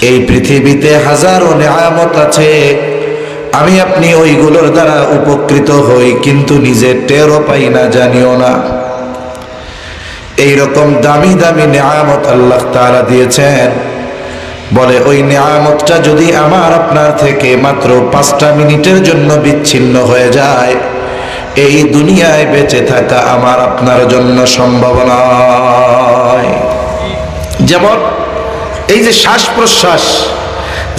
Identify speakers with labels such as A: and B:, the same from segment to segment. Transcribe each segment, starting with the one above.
A: এই পৃথিবীতে হাজারো নেয়ামত আছে, আমি আপনি ওইগুলোর দ্বারা উপকৃত হই, কিন্তু নিজে টেরও পাই না, জানিও না। এইরকম দামি দামি নেয়ামত আল্লাহ তাআলা দিয়েছেন। বলে ওই নেয়ামতটা যদি আমার আপনার থেকে মাত্র 5টা মিনিটের জন্য বিচ্ছিন্ন হয়ে যায়, এই দুনিয়ায় বেঁচে থাকা আমার আপনার জন্য সম্ভব নয়। যেমন এই যে শ্বাস প্রশ্বাস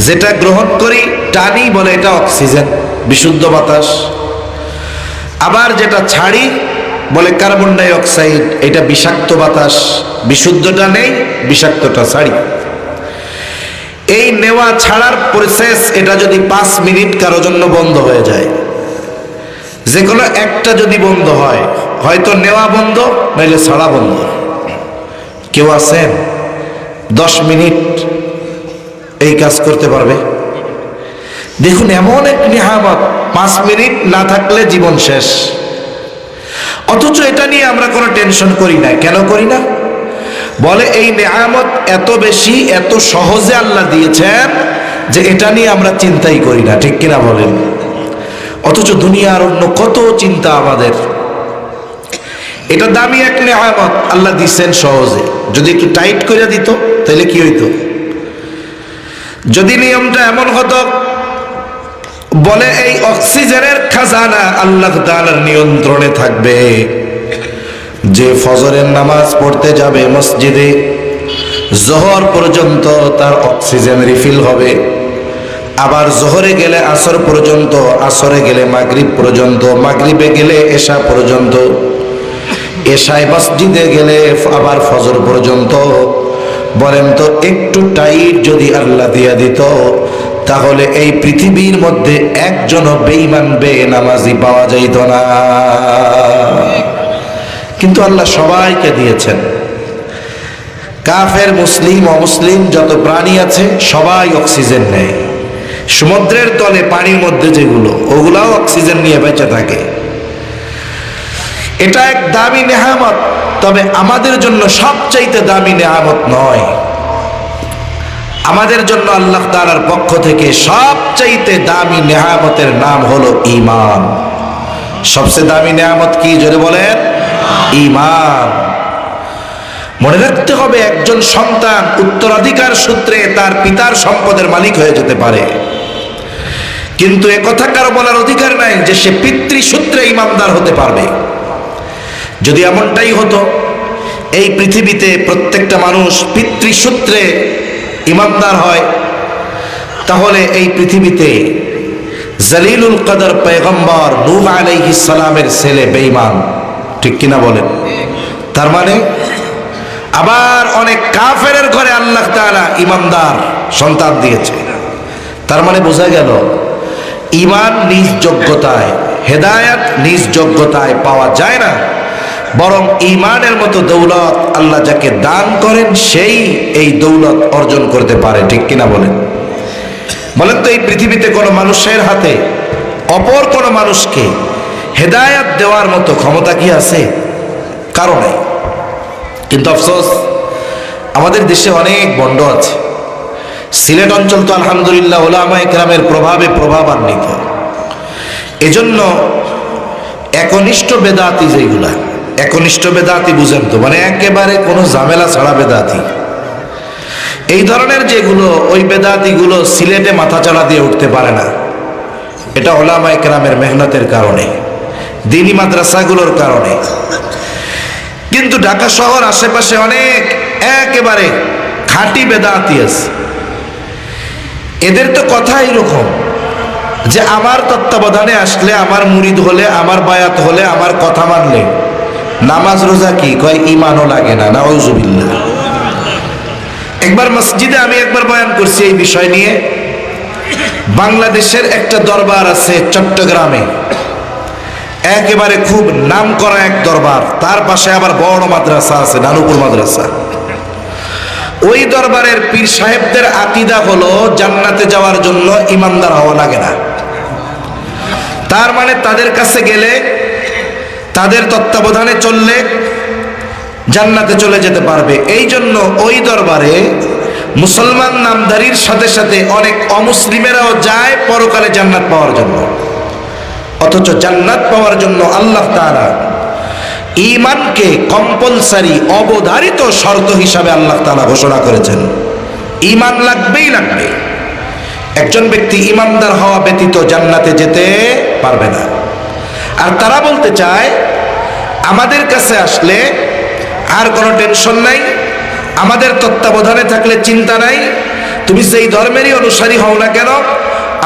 A: যেটা গ্রহণ করি, টানি, বলে এটা অক্সিজেন, বিশুদ্ধ বাতাস। আবার যেটা ছাড়ি বলে কার্বন ডাই অক্সাইড, এটা বিষাক্ত বাতাস, বিশুদ্ধটা নেই, বিষাক্তটা ছাড়ি। এই নেওয়া ছাড়ার প্রসেস, এটা যদি 5 মিনিট কারো জন্য বন্ধ হয়ে যায়, যে কোনো একটা যদি বন্ধ হয়, হয়তো নেওয়া বন্ধ নইলে ছাড়া বন্ধ। কেউ আছেন 10 মিনিট এই কাজ করতে পারবে? দেখুন, এমন এক নিয়ামত, 5 মিনিট না থাকলে জীবন শেষ। অথচ এটা নিয়ে আমরা কোনো টেনশন করি না। কেন করি না? বলে এই নিয়ামত এত বেশি, এত সহজে আল্লাহ দিয়েছেন যে এটা নিয়ে আমরা চিন্তাই করি না। ঠিক কিনা বলেন? অথচ দুনিয়ার অন্য কত চিন্তা আমাদের। এটা দামি এক নিয়ামত আল্লাহ দিচ্ছেন সহজে। যদি একটু টাইট করে দিত তাহলে কি হইতো? যদি নিয়মটা এমন হতো, বলে এই অক্সিজেনের খাজানা আল্লাহ তাআলার নিয়ন্ত্রণে থাকবে, যে ফজরের নামাজ পড়তে যাবে মসজিদে, জোহর পর্যন্ত তার অক্সিজেন রিফিল হবে। আবার জোহরে গেলে আসর পর্যন্ত, আসরে গেলে মাগরিব পর্যন্ত, মাগরিবে গেলে এশা পর্যন্ত, এশায় মসজিদে গেলে আবার ফজর পর্যন্ত। বলেন তো, একটু টাইট যদি আল্লাহ দিয়া দিত, তাহলে এই পৃথিবীর মধ্যে একজনও বেঈমান বেনামাজি পাওয়া যাইত না। কিন্তু আল্লাহ সবাইকে দিয়েছেন। কাফের, মুসলিম, অমুসলিম যত প্রাণী আছে সবাই অক্সিজেন নেয়। সমুদ্রের তলে পানির মধ্যে যেগুলো, ওগুলাও অক্সিজেন নিয়ে বেঁচে থাকে। এটা এক দামি নেয়ামত, তবে আমাদের জন্য সবচাইতে দামি নেয়ামত নয়। আমাদের জন্য আল্লাহ তাআলার পক্ষ থেকে সবচাইতে দামি নেয়ামতের নাম হলো ঈমান। সবচেয়ে দামি নেয়ামত কি? জোরে বলেন, ঈমান। মনে রাখতে হবে, একজন সন্তান উত্তরাধিকার সূত্রে তার পিতার সম্পদের মালিক হয়ে যেতে পারে, কিন্তু একথা কারো বলার অধিকার নাই যে সে পিতৃসূত্রে ঈমানদার হতে পারবে। যদি এমনটাই হতো, এই পৃথিবীতে প্রত্যেকটা মানুষ পিতৃসূত্রে ঈমানদার হয়, তাহলে এই পৃথিবীতে জলিলুল কদর পয়গম্বর নূহ আলাইহিস সালামের ছেলে বেঈমান। ঠিক কিনা বলেন? তার মানে আবার অনেক কাফেরের ঘরে আল্লাহ তাআলা ঈমানদার সন্তান দিয়েছে। তার মানে বোঝা গেল, ঈমান নিজ যোগ্যতায়, হেদায়েত নিজ যোগ্যতায় পাওয়া যায় না, বরং ঈমানের মতো দৌলত আল্লাহ যাকে দান করেন সেই এই দৌলত অর্জন করতে পারে। ঠিক কিনা বলেন? বলেন তো, এই পৃথিবীতে কোনো মানুষের হাতে অপর কোনো মানুষকে হেদায়েত দেওয়ার মতো ক্ষমতা কি আছে? কারো নাই। কিন্তু আফসোস, আমাদের দেশে অনেক বন্ড আছে। সিলেট অঞ্চল তো আলহামদুলিল্লাহ উলামায়ে কেরামের প্রভাবে প্রভাবান্বিত। এজন্য একনিষ্ঠ বেদাতি, যেগুলা একনিষ্ঠ বেদাতি বুঝেন তো, মানে একেবারে কোনো ঝামেলা ছাড়া বেদাতি, এই ধরনের যেগুলো, ওই বেদাতিগুলো সিলেটে মাথা চাড়া দিয়ে উঠতে পারে না। এটা উলামায়ে কেরামের মেহনতের কারণে, দ্বীনি মাদ্রাসাগুলোর কারণে। কিন্তু ঢাকা শহর আশেপাশে অনেক একেবারে খাঁটি বেদাতি আছে। এদের তো কথা এরকম যে আমার তত্ত্বাবধানে আসলে, আমার মুরিদ হলে, আমার বায়াত হলে, আমার কথা মানলে নামাজ রোজা কি কয় ঈমানও লাগে না। নাউজুবিল্লাহ। একবার মসজিদে আমি একবার বয়ান করছি এই বিষয় নিয়ে। বাংলাদেশের একটা দরবার আছে চট্টগ্রামে, একেবারে খুব নাম করা এক দরবার। তার পাশে আবার বড় মাদ্রাসা আছে, নানুপুর মাদ্রাসা। ওই দরবারের পীর সাহেবদের আকীদা হলো জান্নাতে যাওয়ার জন্য ঈমানদার হওয়া লাগে না। তার মানে তাদের কাছে গেলে, তাদের তত্ত্বাবধানে চললে জান্নাতে চলে যেতে পারবে। এই জন্য ওই দরবারে মুসলমান নামধারীর সাথে সাথে অনেক অমুসলিমেরাও যায় পরকালে জান্নাত পাওয়ার জন্য। অথচ জান্নাত পাওয়ার জন্য আল্লাহ তাআলা ঈমানকে কম্পালসারি অবধারিত শর্ত হিসাবে আল্লাহ তাআলা ঘোষণা করেছেন। ঈমান লাগবেই লাগবে। একজন ব্যক্তি ঈমানদার হওয়া ব্যতীত জান্নাতে যেতে পারবে না। আর তারা বলতে চায় আমাদের কাছে আসলে আর কোনো টেনশন নাই, আমাদের তত্ত্বাবধানে থাকলে চিন্তা নাই, তুমি সেই ধর্মেরই অনুসারী হও না কেন,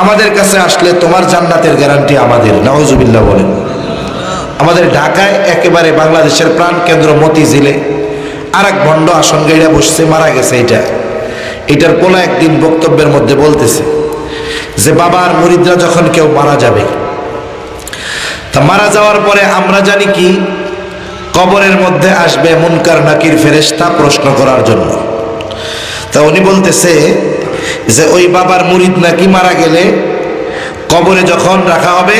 A: আমাদের কাছে আসলে তোমার জান্নাতের গ্যারান্টি আমাদের। নাউজুবিল্লাহ বলেন। আমাদের ঢাকায় একেবারে বাংলাদেশের প্রাণ কেন্দ্র মতিঝিলে আর এক ভণ্ড আসন গাইড়া বসছে, মারা গেছে। এটার পোলা একদিন বক্তব্যের মধ্যে বলতেছে যে বাবার মুরিদরা যখন কেউ মারা যাবে, তা মারা যাওয়ার পরে আমরা জানি কি কবরের মধ্যে আসবে মুনকার নাকির ফেরেশতা প্রশ্ন করার জন্য। তা উনি বলতেছে যে ওই বাবার মুরিদ নাকি মারা গেলে কবরে যখন রাখা হবে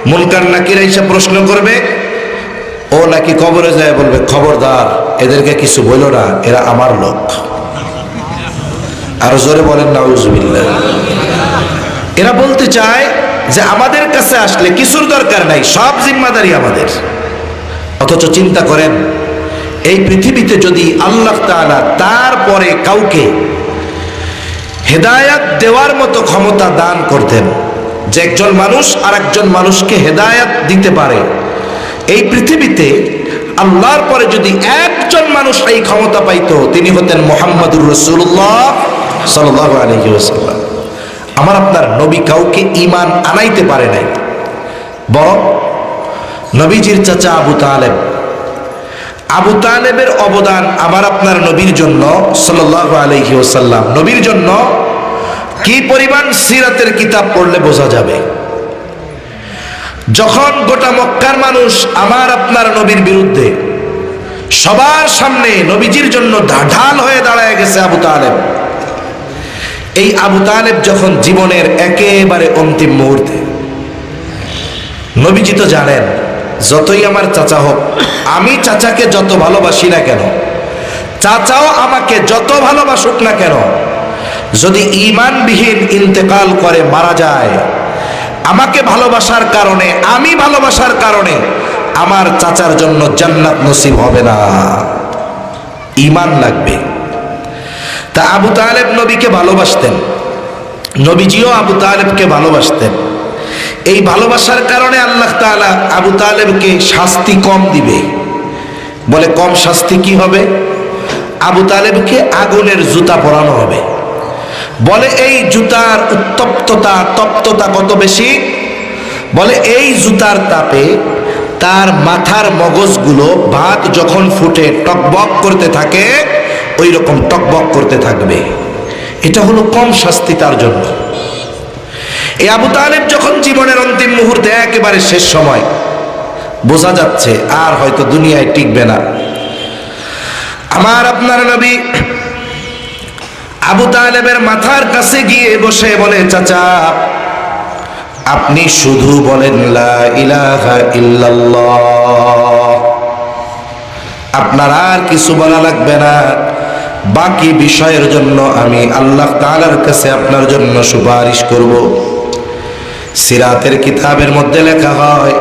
A: মুনকার নাকির এসে প্রশ্ন করবে, ও নাকি কবরে যায় বলবে খবরদার এদেরকে কিছু বলো না, এরা আমার লোক। আরো জোরে বলেন নাউজুবিল্লাহ। এরা বলতে চায় যে আমাদের কাছে আসলে কিছুর দরকার নাই, সব জিম্মাদারি আমাদের। অথচ চিন্তা করেন এই পৃথিবীতে যদি আল্লাহ তাআলা তারপরে কাউকে হেদায়াত দেওয়ার মতো ক্ষমতা দান করতেন, যে একজন মানুষ আর একজন মানুষকে হেদায়াত দিতে পারে, এই পৃথিবীতে আল্লাহর পরে যদি একজন মানুষ এই ক্ষমতা পাইতো তিনি হতেন মুহাম্মদুর রাসূলুল্লাহ সাল্লাল্লাহু আলাইহি ওয়াসাল্লাম। আমার আপনার নবী কাউকে ঈমান আনাইতে পারে নাই, বরং নবীজির চাচা আবু তালেবের অবদান আমার আপনার নবীর জন্য সাল্লাল্লাহু আলাইহি ওয়াসাল্লাম, নবীর জন্য কি পরিমাণ সিরাতের কিতাব পড়লে বোঝা যাবে। যখন গোটা মক্কার মানুষ আমার আপনার নবীর বিরুদ্ধে সবার সামনে নবীজির জন্য ঢাল হয়ে দাঁড়ায় গেছে আবু তালেব, এই আবু তালেব যখন জীবনের একেবারে অন্তিম মুহূর্তে, নবীজি তো জানেন যতই আমার চাচা হোক, আমি চাচাকে যত ভালোবাসি না কেন, চাচাও আমাকে যত ভালোবাসুক না কেন, যদি ঈমানবিহীন ইন্তেকাল করে মারা যায়, আমাকে ভালোবাসার কারণে, আমি ভালোবাসার কারণে আমার চাচার জন্য জান্নাত নসিব হবে না। ঈমান লাগবে। তা আবু তালেব নবীকে ভালোবাসতেন, নবীজিও আবু তালেবকে ভালোবাসতেন। এই ভালোবাসার কারণে আল্লাহ তাআলা আবু তালেবকে শাস্তি কম দিবে। বলে কম শাস্তি কি হবে? আবু তালেবকে আগুনের জুতা পরানো হবে। বলে এই জুতার উত্তপ্ততা, তপ্ততা কত বেশি? বলে এই জুতার তাপে তার মাথার মগজগুলো ভাত যখন ফুটে টকবক করতে থাকে, ওই রকম টকবক করতে থাকবে। এটা হলো কম শাস্তি তার জন্য। এই আবু তালেব যখন জীবনের অন্তিম মুহূর্তে একেবারে শেষ সময়, বোঝা যাচ্ছে আর হয়তো দুনিয়ায় টিকবে না, আমার আপনার নবী আবু তালেবের মাথার কাছে গিয়ে বসে বলে, চাচা আপনি শুধু বলেন লা ইলাহা ইল্লাল্লাহ, আপনার আর কিছু বলা লাগবে না, বাকি বিষয়ের জন্য আমি আল্লাহ তাআলার কাছে আপনার জন্য সুপারিশ করব। সিরাতের কিতাবের মধ্যে লেখা হয়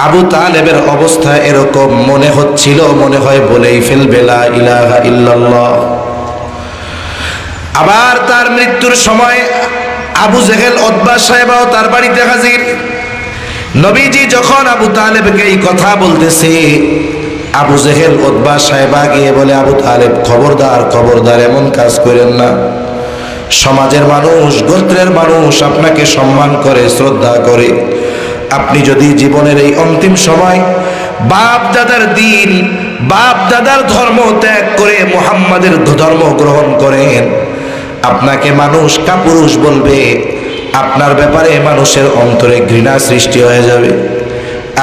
A: আবু তালেবের অবস্থা এরকম মনে হচ্ছিল, মনে হয় বলেই ফেলবে লা ইলাহা ইল্লাল্লাহ। আবার তার মৃত্যুর সময় আবু জেহেল উতবা সাহেবাও তার বাড়িতে হাজির। নবীজি যখন আবু তালেবকে এই কথা বলতেছে, আবু জেহেল উতবা সাহেবা গিয়ে বলে, আবু তালেব খবরদার খবরদার, এমন কাজ করেন না। সমাজের মানুষ, গোত্রের মানুষ আপনাকে সম্মান করে, শ্রদ্ধা করে, আপনি যদি জীবনের এই অন্তিম সময় বাপ দাদার দিন, বাপ দাদার ধর্ম ত্যাগ করে মুহাম্মাদের ধর্ম গ্রহণ করেন, আপনাকে মানুষ কাপুরুষ বলবে, আপনার ব্যাপারে মানুষের অন্তরে ঘৃণা সৃষ্টি হয়ে যাবে।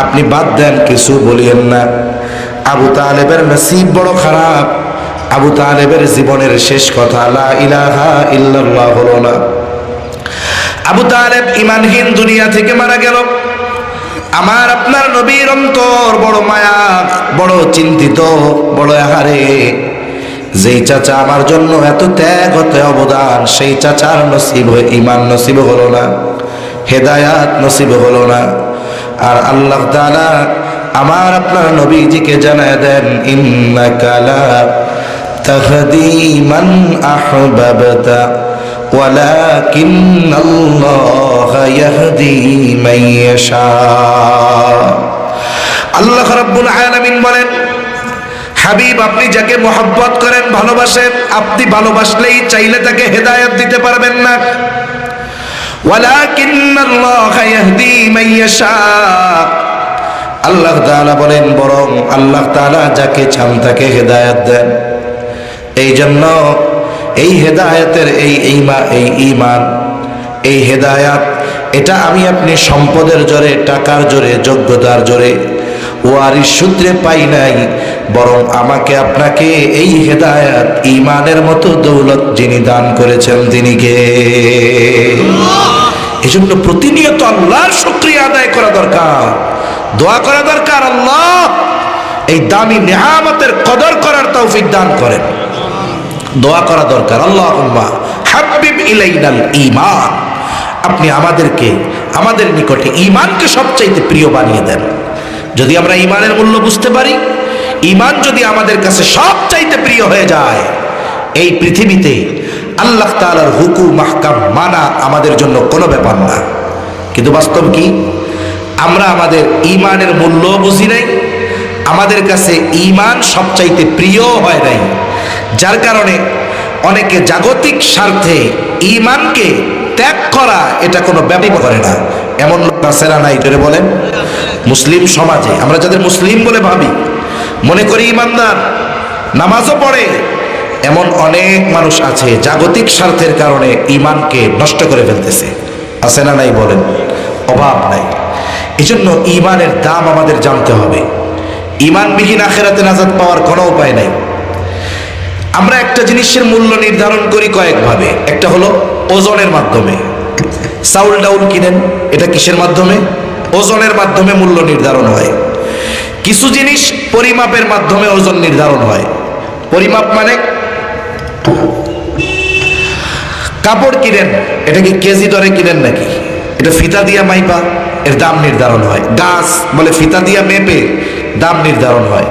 A: আপনি বাদ দেন, কিছু বলিয়েন না। আবু তালেবের নসিব বড় খারাপ, আবু তালেবের জীবনের শেষ কথা লা ইলাহা ইল্লাল্লাহ হলো না। আবু তালেব ঈমানহীন দুনিয়া থেকে মারা গেল। আমার আপনার নবীর অন্তর বড় মায়া, বড় চিন্তিত, বড় আহারে। যেই চাচা আমার জন্য এত ত্যাগ হতে অবদান, সেই চাচার নসিব ঈমান নসিব হলো না, হেদায়াত নসিব হলো না। আর আল্লাহ তাআলা আমার আপনার নবীজিকে জানায় দেন, ইন্নাকা লা তাহদি মান আহবাবতা ওয়ালাকিন্নাল্লাহা ইয়াহদি মান ইয়াশা। আল্লাহ রাব্বুল আলামিন বলেন, হাবিব আপনি যাকে মহব্বত করেন, ভালোবাসেন, আপনি ভালোবাসলেই চাইলে তাকে হেদায়েত দিতে পারবেন না। ওয়ালাকিন্নাল্লাহা ইয়াহদি মান ইয়াশা, আল্লাহ তাআলা বলেন বরং আল্লাহ তাআলা যাকে চান তাকে হেদায়েত দেন। এই জন্য এই হেদায়েতের এই ঈমান, এই হেদায়েত, এটা আমি আপনি সম্পদের জোরে, টাকার জোরে, যোগ্যতার জোরে, ওয়ারিশ সূত্রে পাই নাই, বরং আমাকে আপনাকে এই হেদায়েত ঈমানের মতো দৌলত যিনি দান করেছেন তিনি কে? এই জন্য প্রতিনিয়ত আল্লাহর শুকরিয়া আদায় করা দরকার, দোয়া করা দরকার, আল্লাহ এই দামি নেয়ামতের কদর করার তৌফিক দান করেন। দোয়া করা দরকার, আল্লাহুম্মা হাব্বিব ইলাইনাল ঈমান, আপনি আমাদেরকে, আমাদের নিকটে ঈমানকে সবচাইতে প্রিয় বানিয়ে দেন। যদি আমরা ঈমানের মূল্য বুঝতে পারি, ঈমান যদি আমাদের কাছে সবচাইতে প্রিয় হয়ে যায়, এই পৃথিবীতে আল্লাহ তাআলার হুকুম আহকাম মানা আমাদের জন্য কোনো ব্যাপার না। কিন্তু বাস্তব কি? আমরা আমাদের ঈমানের মূল্য বুঝি নাই, আমাদের কাছে ঈমান সবচাইতে প্রিয় হয় নাই, যার কারণে অনেকে জাগতিক স্বার্থে ঈমানকে ত্যাগ করা এটা কোনো ব্যাপারই করে না। এমন লোক আছে না নাই? জোরে বলেন। মুসলিম সমাজে আমরা যাদের মুসলিম বলে ভাবি, মনে করি ঈমানদার, নামাজও পড়ে, এমন অনেক মানুষ আছে জাগতিক স্বার্থের কারণে ঈমানকে নষ্ট করে ফেলতেছে। আছে না নাই? বলেন। অভাব নাই। এজন্য ঈমানের দাম আমাদের জানতে হবে। ঈমানবিহীন আখিরাতে নাজাত পাওয়ার কোনো উপায় নাই। আমরা একটা জিনিসের মূল্য নির্ধারণ করি কয়েকভাবে। একটা হলো ওজনের মাধ্যমে। চাউল ডাউল কিনেন, এটা কিসের মাধ্যমে? ওজনের মাধ্যমে মূল্য নির্ধারণ হয়। কিছু জিনিস পরিমাপের মাধ্যমে ওজন নির্ধারণ হয়। পরিমাপ মানে কাপড় কিনেন, এটা কি কেজি দরে কিনেন নাকি? এটা ফিতা দিয়া মাইপা এর দাম নির্ধারণ হয়। গাছ বলে ফিতা দিয়া মেপে দাম নির্ধারণ হয়।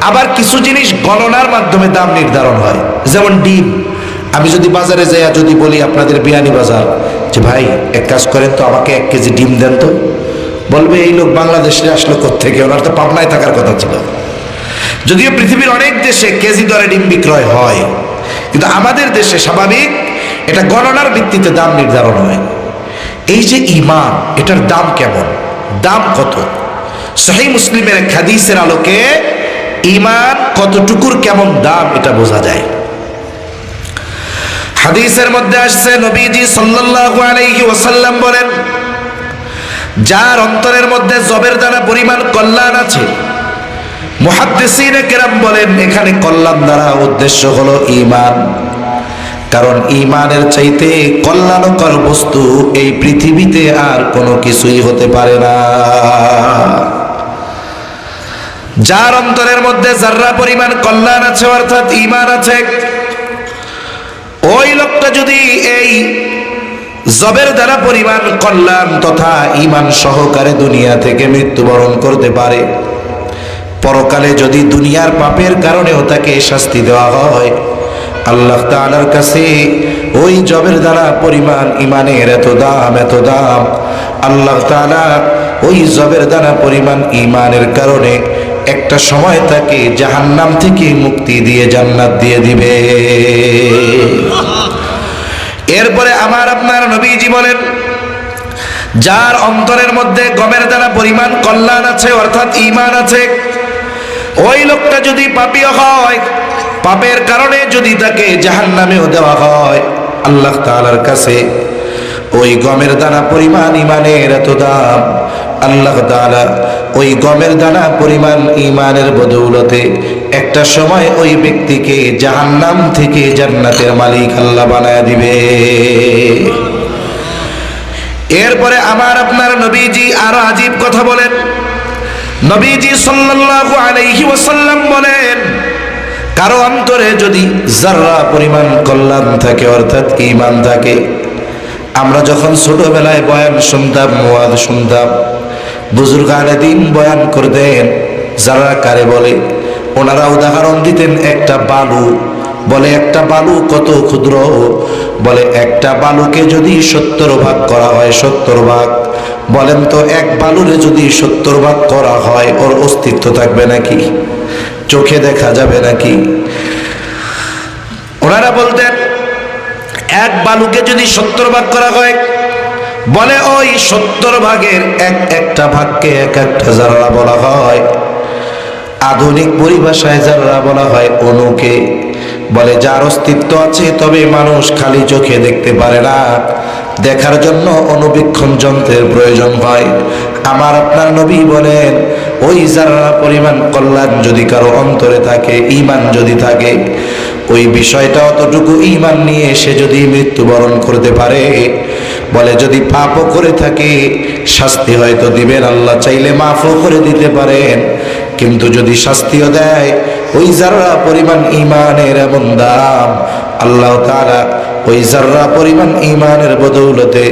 A: আবার কিছু জিনিস গণনার মাধ্যমে দাম নির্ধারণ হয়। যেমন ডিম, আমি যদি বাজারে যাই যদি বলি আপনাদের বিয়ানি বাজার, যে ভাই এক কাজ করেন তো, আমাকে 1 কেজি ডিম দেন তো, বলবে এই লোক বাংলাদেশে আসলো কোত্থেকে, ওনার তো পাবনায় থাকার কথা ছিল। যদিও পৃথিবীর অনেক দেশে কেজি দরে ডিম বিক্রয় হয়, কিন্তু আমাদের দেশে স্বাভাবিক এটা গণনার ভিত্তিতে দাম নির্ধারণ হয়। এই যে ঈমান, এটার দাম কেমন, দাম কত? সহিহ মুসলিমের এক হাদিসের আলোকে ঈমান কতটুকুর কেমন দাম এটা বোঝা যায়। হাদিসের মধ্যে আসছে, নবীজি সাল্লাল্লাহু আলাইহি ওয়াসাল্লাম বলেন, যার অন্তরের মধ্যে জবের দ্বারা পরিমাণ কল্যাণ আছে, মুহাদ্দিসিনে কেরাম বলেন এখানে কল্যাণ দ্বারা উদ্দেশ্য হলো ঈমান। কারণ ঈমানের চাইতে কল্যাণকর বস্তু এই পৃথিবীতে আর কোনো কিছুই হতে পারে না। যার অন্তরের মধ্যে যাররা পরিমাণ কল্যাণ আছে, অর্থাৎ ঈমান আছে, ওই লোকটা যদি এই জবের দ্বারা পরিমাণ কল্যাণ তথা ঈমান সহকারে দুনিয়া থেকে মৃত্যুবরণ করতে পারে, পরকালে যদি দুনিয়ার পাপের কারণেও তাকে শাস্তি দেওয়া হয়, আল্লাহ তাআলার কাছে ওই জবের দ্বারা পরিমাণ ঈমানের এত দাম, আল্লাহ তাআলা ওই জবের দ্বারা পরিমাণ ঈমানের কারণে একটা সময় তাকে জাহান্নাম থেকে মুক্তি দিয়ে জান্নাত দিয়ে দিবে। এরপরে আমার আপনার নবীজি বলেন, যার অন্তরের মধ্যে গমের দ্বারা পরিমাণ কল্যাণ আছে, অর্থাৎ ঈমান আছে, ওই লোকটা যদি পাপী হয়, পাপের কারণে যদি তাকে জাহান্নামেও দেওয়া হয়, আল্লাহ তাআলার কাছে ওই গমের দানা পরিমাণ ঈমানের এত দাম, আল্লাহ তাআলা ওই গমের দানা পরিমাণ ঈমানের বদৌলতে একটা সময় ওই ব্যক্তিকে জাহান্নাম থেকে জান্নাতের মালিক আল্লাহ বানায় দিবে। এরপরে আমার আপনার নবীজি আরো আজীব কথা বলেন। নবীজি সাল্লাল্লাহু আলাইহি ওয়াসাল্লাম বলেন, কারো অন্তরে যদি যাররা পরিমাণ কল্যাণ থাকে, অর্থাৎ ঈমান থাকে। আমরা যখন ছোটবেলায় বয়ান শুনতাম, ওয়াজ শুনতাম, বুজুর্গানে দিন বয়ান করতেন, যারা কারে বলে, ওনারা উদাহরণ দিতেন একটা বালু। বলে একটা বালু কত ক্ষুদ্র, বলে একটা বালুকে যদি 70 ভাগ করা হয়, 70 ভাগ, বলেন তো এক বালুরে যদি 70 ভাগ করা হয়, ওর অস্তিত্ব থাকবে নাকি? চোখে দেখা যাবে নাকি? ওনারা বলতেন এক বালুকে যদি 70 ভাগ করা হয়, বলে ওই 70 ভাগের একটা ভাগকে একটা যাররা বলা হয়। আধুনিক পরিভাষায় যাররা বলা হয় অণুকে। বলে যার অস্তিত্ব আছে, তবে মানুষ খালি চোখে দেখতে পারে না, দেখার জন্য অনুবীক্ষণ যন্ত্রের প্রয়োজন হয়। আমার আপনার নবী বলেন ওই যাররা পরিমাণ কল্যাণ যদি কারো অন্তরে থাকে, ঈমান যদি থাকে, ওই বিষয়টা অতটুকু ঈমান নিয়ে সে যদি মৃত্যুবরণ করতে পারে, বলে যদি পাপও করে থাকে শাস্তি হয়তো দিবেন, আল্লাহ চাইলে মাফও করে দিতে পারেন, কিন্তু যদি শাস্তিও দেয়, ওই যাররা পরিমাণ ঈমানের এমন দাম, আল্লাহ তাআলা ওই যাররা পরিমাণ ঈমানের বদৌলতে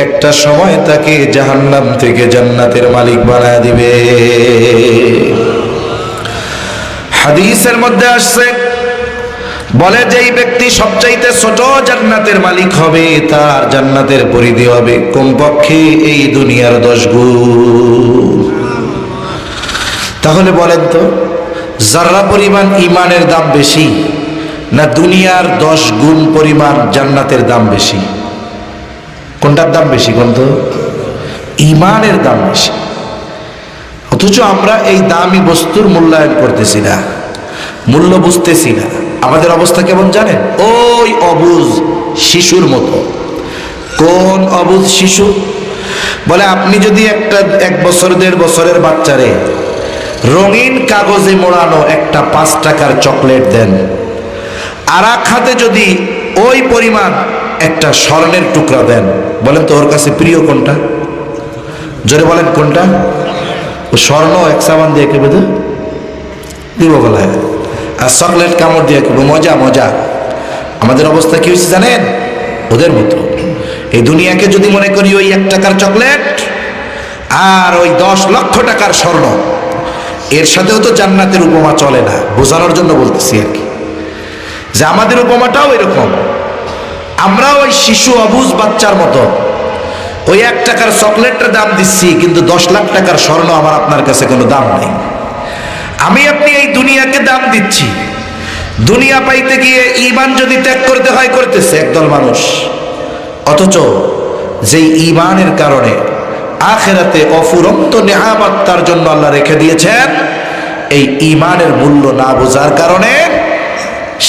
A: একটা সময় তাকে জাহান্নাম থেকে জান্নাতের মালিক বানায় দিবে। হাদিসের মধ্যে আসছে, বলে যেই ব্যক্তি সবচাইতে ছোট জান্নাতের মালিক হবে, তার জান্নাতের পরিধি হবে কমপক্ষে এই দুনিয়ার 10 গুণ। তাহলে বলেন তো, যাররা পরিমাণ ঈমানের দাম বেশি, না দুনিয়ার 10 গুণ পরিমাণ জান্নাতের দাম বেশি? কোনটার দাম বেশি? কোন তো? ঈমানের দাম বেশি। অথচ আমরা এই দামি বস্তুর মূল্যায়ন করতেছি না, মূল্য বুঝতেছি না। আমাদের অবস্থা কেমন জানেন? ওই অবুঝ শিশুর মতো। কোন অবুঝ শিশু? বলে আপনি যদি একটা 1 বছর 1.5 বছরের বাচ্চারে রঙিন কাগজে মোড়ানো একটা 5 টাকার চকলেট দেন, আর এক হাতে যদি ওই পরিমাণ একটা স্বর্ণের টুকরা দেন, বলেন তো ওর কাছে প্রিয় কোনটা? জোরে বলেন কোনটা? ও স্বর্ণ এক সাবান দিয়ে কেবে দিব বলা, আর চকলেট কামড় দিয়ে কেবে মজা মজা। আমাদের অবস্থা কি হয়েছে জানেন? ওদের মতো। এই দুনিয়াকে যদি মনে করি ওই 1 টাকার চকলেট আর ওই 10 লক্ষ টাকার স্বর্ণ, এর সাথেও তো জান্নাতের উপমা চলে না। বোঝানোর জন্য বলতেছি আর কি, যে আমাদের উপমাটাও এরকম। আমরা ওই শিশু অবুঝ বাচ্চার মতো ওই 1 টাকার চকলেটের দাম দিচ্ছি, কিন্তু 10 লাখ টাকার স্বর্ণ আমার আপনার কাছে কোনো দাম নেই। আমি আপনি এই দুনিয়াকে দাম দিচ্ছি, দুনিয়া পাইতে গিয়ে ঈমান যদি ত্যাগ করতে হয় করতেছে একদল মানুষ। অথচ যেই ঈমানের কারণে আখিরাতে অফুরন্ত নেয়ামত তার জন্য আল্লাহ রেখে দিয়েছেন, এই ঈমানের মূল্য না বোঝার কারণে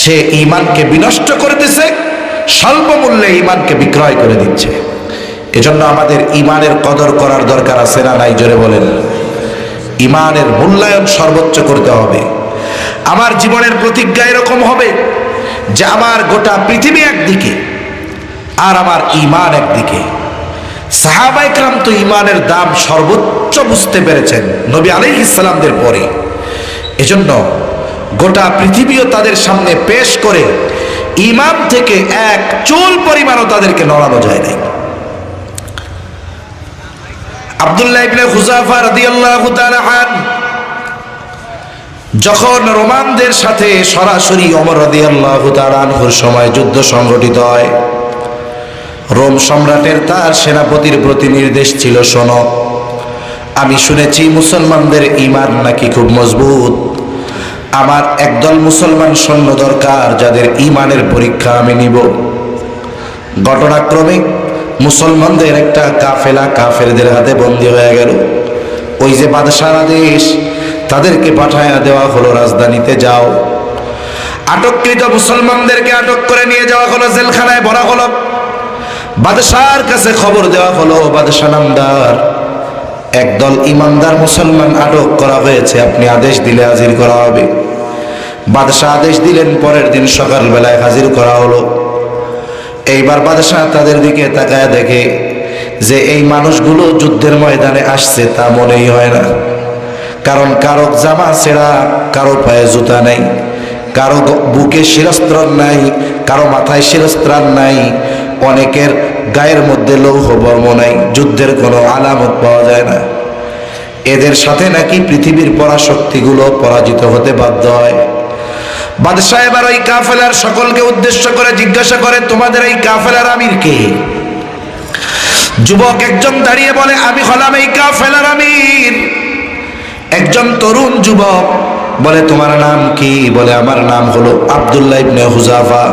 A: সে ঈমানকে বিনষ্ট করে দিচ্ছে, স্বল্প মূল্যে ঈমানকে বিক্রয় করে দিচ্ছে। এজন্য আমাদের ঈমানের কদর করার দরকার আছে না নাই? জোরে বলেন। ঈমানের মূল্যায়ন সর্বোচ্চ করতে হবে। আমার জীবনের প্রতিজ্ঞা এরকম হবে যে আমার গোটা পৃথিবী একদিকে আর আমার ঈমান একদিকে। সাহাবায়ে কেরাম তো ঈমানের দাম সর্বোচ্চ বুঝতে পেরেছেন নবী আলাইহিস সালামদের পরে। এজন্য গোটা পৃথিবীও তাদের সামনে পেশ করে ঈমান থেকে এক চুল পরিমাণও তাদেরকে নড়ানো যায় নাই। আব্দুল্লাহ ইবনে হুযাফা রাদিয়াল্লাহু তাআলা আনহু যখন রোমানদের সাথে সরাসরি ওমর রাদিয়াল্লাহু তাআলা আনহুর সময় যুদ্ধ সংগঠিত হয়, রোম সম্রাটের তার সেনাপতির প্রতি নির্দেশ ছিল, শোনো, আমি শুনেছি মুসলমানদের ঈমান নাকি খুব মজবুত, আমার একদল মুসলমান সৈন্য দরকার যাদের ঈমানের পরীক্ষা আমি নিব। ঘটনাক্রমে মুসলমানদের একটা কাফেলা কাফেরদের হাতে বন্দী হয়ে গেল। ওই যে বাদশার আদেশ, তাদেরকে পাঠায়া দেওয়া হলো রাজধানীতে যাও। আটককৃত মুসলমানদেরকে আটক করে নিয়ে যাওয়া হলো, জেলখানায় ভরা হলো। বাদশার কাছে খবর দেওয়া হলো, বাদশা নামদার, একদল ইমানদার মুসলমান আটক করা হয়েছে, আপনি আদেশ দিলে হাজির করা হবে। বাদশাহ আদেশ দিলেন, পরের দিন সকালবেলায় হাজির করা হলো। এইবার বাদশাহ তাদের দিকে তাকায় দেখে যে এই মানুষগুলো যুদ্ধের ময়দানে আসছে তা মনেই হয় না, কারণ কারো জামা ছেঁড়া, কারো পায়ে জুতা নেই, কারো বুকে শিরস্ত্রাণ নাই, কারো মাথায় শিরস্ত্রাণ নাই, অনেকের গায়ের মধ্যে লৌহ বর্ম নাই, যুদ্ধের কোনো আলামত পাওয়া যায় না। এদের সাথে নাকি পৃথিবীর পরাশক্তিগুলো পরাজিত হতে বাধ্য হয়। বাদশাহ এবার ওই কাফেলার সকলকে উদ্দেশ্য করে জিজ্ঞাসা করে, তোমাদের এই কাফেলার আমির কে? যুবক একজন দাঁড়িয়ে বলে, আমি হলাম এই কাফেলার আমির। একজন তরুণ যুবক বলে, তোমার নাম কি? বলে, আমার নাম হলো আব্দুল্লাহ ইবনে হুযাফা।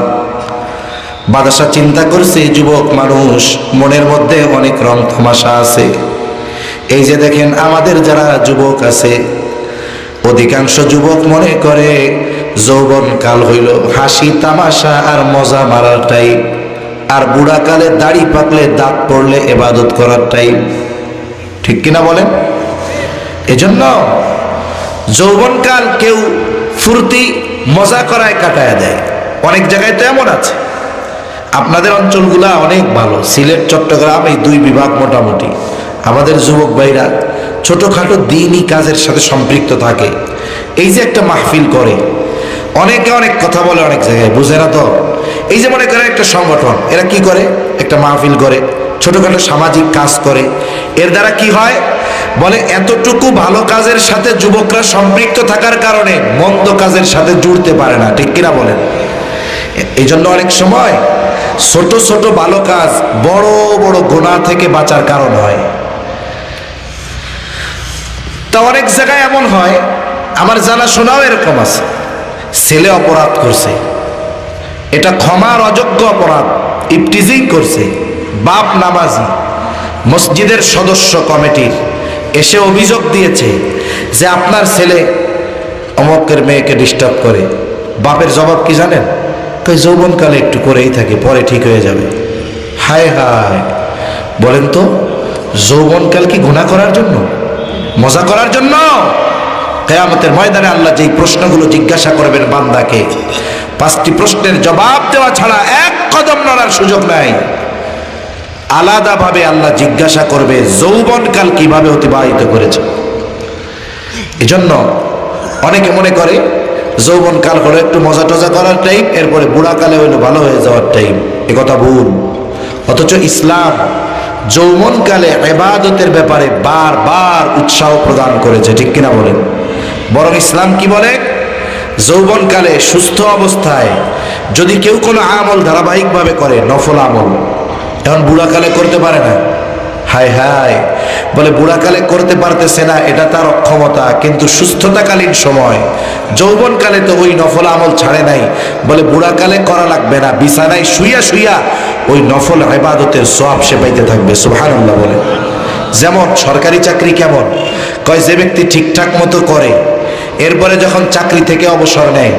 A: বাদশাহ চিন্তা করছে, যুবক মানুষ, মনের মধ্যে অনেক রং তামাশা আছে। এই যে দেখেন আমাদের যারা যুবক আছে, অধিকাংশ যুবক মনে করে যৌবন কাল হইল হাসি তামাশা আর মজা মারার টাইম, আর বুড়াকালে দাড়ি পাকলে দাঁত পড়লে ইবাদত করার টাইম। ঠিক কিনা বলেন? এজন্য যৌবনকাল কেউ ফুর্তি মজা করায় কাটায় দেয়। অনেক জায়গায় তো এমন আছে। আপনাদের অঞ্চলগুলা অনেক ভালো, সিলেট চট্টগ্রাম এই দুই বিভাগ মোটামুটি। আমাদের যুবক ভাইরা ছোটখাটো দিনই কাজের সাথে সম্পৃক্ত থাকে। এই যে একটা মাহফিল করে, অনেকে অনেক কথা বলে, অনেক জায়গায় বুঝে না তো। এই যে মনে করে একটা সংগঠন, এরা কি করে? একটা মাহফিল করে, ছোটখাটো সামাজিক কাজ করে। এর দ্বারা কি হয়? বলে এতটুকু ভালো কাজের সাথে যুবকরা সম্পৃক্ত থাকার কারণে মন্দ কাজের সাথে জুড়তে পারে না। ঠিক কিনা বলেন? এই জন্য অনেক সময় ছোট ছোট ভালো কাজ বড় বড় গুনাহ থেকে বাঁচার কারণ হয়। তা অনেক জায়গায় এমন হয়, আমার জানা শোনাও এরকম আছে, ছেলে অপরাধ করছে, এটা ক্ষমার অযোগ্য অপরাধ, ইফটিজিং করছে, বাপ নামাজি, মসজিদের সদস্য কমিটির এসে অভিযোগ দিয়েছে যে আপনার ছেলে অমকের মেয়েকে ডিস্টার্ব করে। বাপের জবাব কি জানেন? যৌবনকালে একটু করেই থাকে, পরে ঠিক হয়ে যাবে। হায় হায়, বলেন তো, যৌবনকাল কি গুনাহ করার জন্য, মজা করার জন্য? কিয়ামতের ময়দানে আল্লাহ যেই প্রশ্নগুলো জিজ্ঞাসা করবেন বান্দাকে, 5টি প্রশ্নের জবাব দেওয়া ছাড়া এক কদম নড়ার সুযোগ নাই। আলাদাভাবে আল্লাহ জিজ্ঞাসা করবে যৌবনকাল কিভাবে অতিবাহিত করেছে। এজন্য অনেকে মনে করে যৌবনকাল হলো একটু মজা টজা করার টাইম, এরপরে বুড়াকালে হইলো ভালো হয়ে যাওয়ার টাইম। একথা ভুল। অথচ ইসলাম যৌবনকালে ইবাদতের ব্যাপারে বারবার উৎসাহ প্রদান করেছে। ঠিক কিনা বলেন? বরং ইসলাম কি বলে? যৌবনকালে সুস্থ অবস্থায় যদি কেউ কোনো আমল ধারাবাহিকভাবে করে, নফল আমল, এখন বুড়াকালে করতে পারে না, হায় হায়, বলে বুড়াকালে করতে পারতেছে না, এটা তার অক্ষমতা, কিন্তু সুস্থতাকালীন সময় যৌবনকালে তো ওই নফল আমল ছাড়ে নাই, বলে বুড়াকালে করা লাগবে না, বিছানায় শুইয়া শুইয়া ওই নফল ইবাদতের সওয়াব সে পাইতে থাকবে। সুবহানাল্লাহ বলে। যেমন সরকারি চাকরি কেমন? কয় যে ব্যক্তি ঠিকঠাক মতো করে, এরপরে যখন চাকরি থেকে অবসর নেয়,